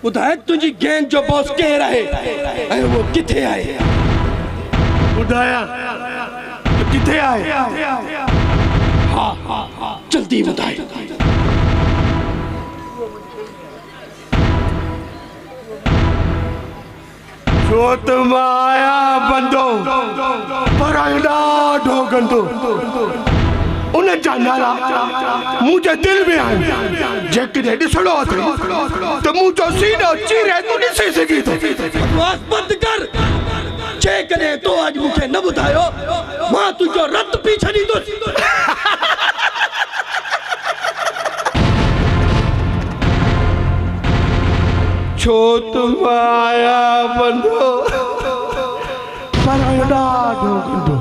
ॿुधाए तुझी गैंग जो बॉस केर आहे ऐं वो किथे आहे? ॿुधाया तो किथे आहे? हाँ जल्दी ॿुधाए। छो त मां आहियां बंदो पर ॾाढो गंदो। उन जा नाला मुंहिंजे दिल में आहिनि। जेकॾहिं ॾिसणो अथई त मुंहिंजो सीनो चीरे तूं ॾिसी सघीं थो। बकवास बंद कर। जेकॾहिं तो अॼु मूंखे न ॿुधायो मां तुंहिंजो रत पी छॾींदुसि। छो त मां आहियां बंदो पर ॾाढो गंदो।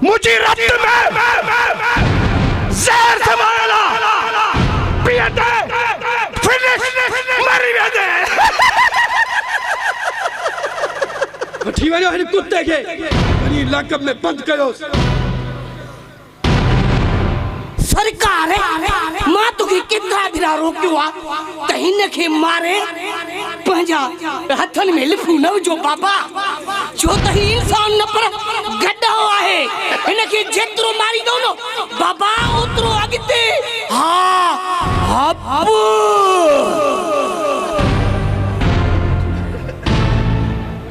मुझे रत में जहर समायल पियते फिनिश मरी वेंदे। वठी वञो हिन कुत्ते खे वरी लकब में बंद कयो। सरकार मां तोखे केतिरा भेरा रोकियो आहे त हिन खे मारे पंहिंजा हथनि में लिफूं न विझो बाबा। छो त ही इंसान न पर गड्ढो आहे। हिन खे जेतिरो मारींदो न बाबा ओतिरो अॻिते।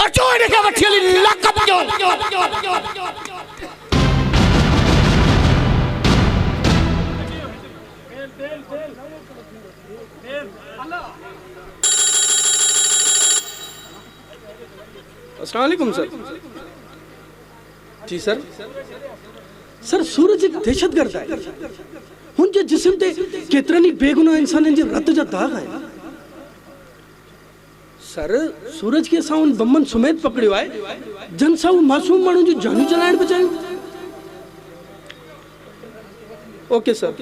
अचो हिन खे वठी हली लकब जो। अस्सलाम वालेकुम सर। जी सर। सर सूरज एक दहशतगर्द है। हुनजे जिस्म ते केतिरनि बेगुनाह इंसाननि जे रत जा दाग आहिनि। सर सूरज खे असां उन बमन समेत पकड़ियो आहे जन सां मासूम माण्हुनि जी जानियूं चलाइण बचायूं। ओके सर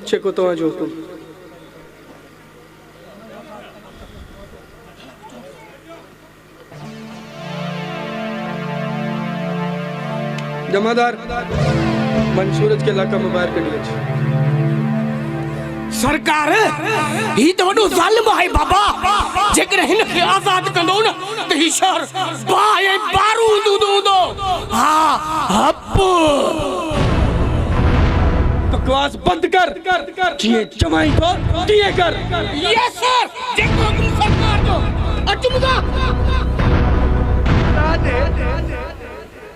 जेको तव्हांजो हुकुम। जमादार मन सूरज के इलाका में बाहर कढी अच। सरकार ही तो वॾो ज़ालिम आहे बाबा। जेकॾहिं हिन खे आज़ाद कंदो न त ही शहर बाहि ऐं बारूद हूंदो। बकवास बंद कर। जीअं चवाई तो तीअं कर। Yes sir. जेको हुकुम सरकार जो। अच मुगा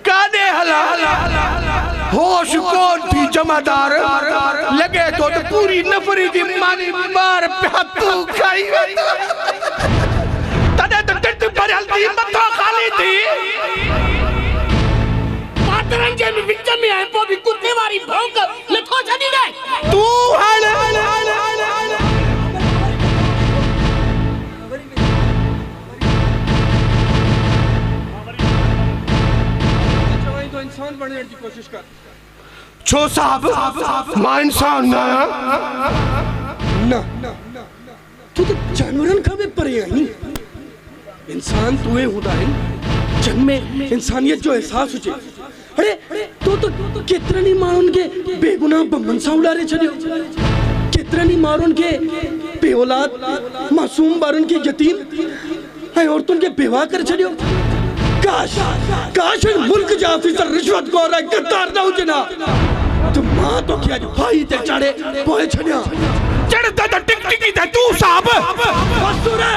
काने हला होश कोन थी जमादार। लगे तो पूरी नफरी दी मानी मार पे तू खाई तने तो टिट भरल थी मथो खाली थी। पातरन जे विच में आहे पो भी कुत्ते वारी भौंक नथो छडी दे। तू हण इंसान बनने की कोशिश कर। छो साहब मां इंसान ना तू तो जानवरन का भी परे आहीं। इंसान तूए हूंदा आहिनि जिन में इंसानियत जो एहसास हुजे। अरे तो केतिरनि माण्हुनि खे बेगुनाह बमन सां उॾारे छॾियो। केतिरनि माण्हुनि खे बेऔलाद मासूम ॿारनि खे यतीम ऐं औरतुनि खे बेवा करे छॾियो। काश काश इन मुल्क जा ऑफिसर रिश्वत को और गद्दार ना हुजे ना तो मां तो क्या भाई ते चढ़े पोए छड़िया चढ़ता तो टिकटिकी ते तू साहब बसुरे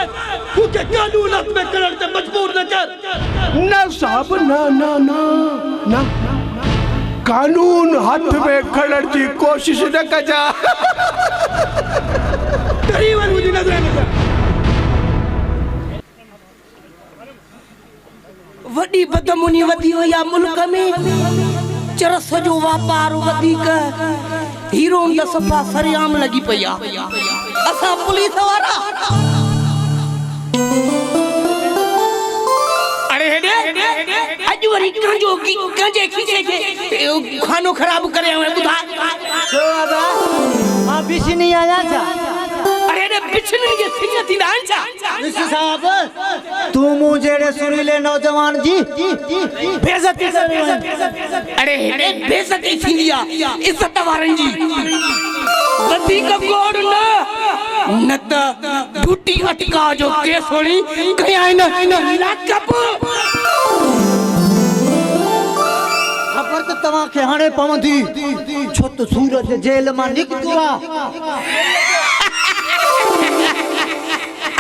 के कानून हाथ में करन ते मजबूर न कर ना साहब ना ना ना ना कानून हाथ में खड़न की कोशिश न कजा करीबन मुझे नजर न वडी बदमुनी वधी हुई आ मुल्क में चरस जो वापार वधी का हीरो द सफा सरियाम लगी पया असा पुलिस वाला अरे हेडे अज वरी कांजो की कांजे खींचे के खानो खराब करे हुए बुधा छो बाबा मां बिछ नहीं आया था अरे रे बिछने के सिंह थी डांचा ऋषि साहब तू मुझे सुरीले नौजवान जी बेइज्जती अरे हेडे बेइज्जती थी लिया इज्जत वारन जी वधी का गोड़ ना नत ड्यूटी अटका जो केस होनी कया न लकप खबर तो तवा के हाणे पवंदी छो तो सूरज जेल मां निकतो आ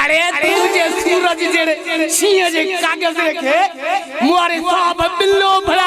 अरे तुझे सूरज जेड़े सिंह जे कागज रखे मुआरे साहब बिल्लो भला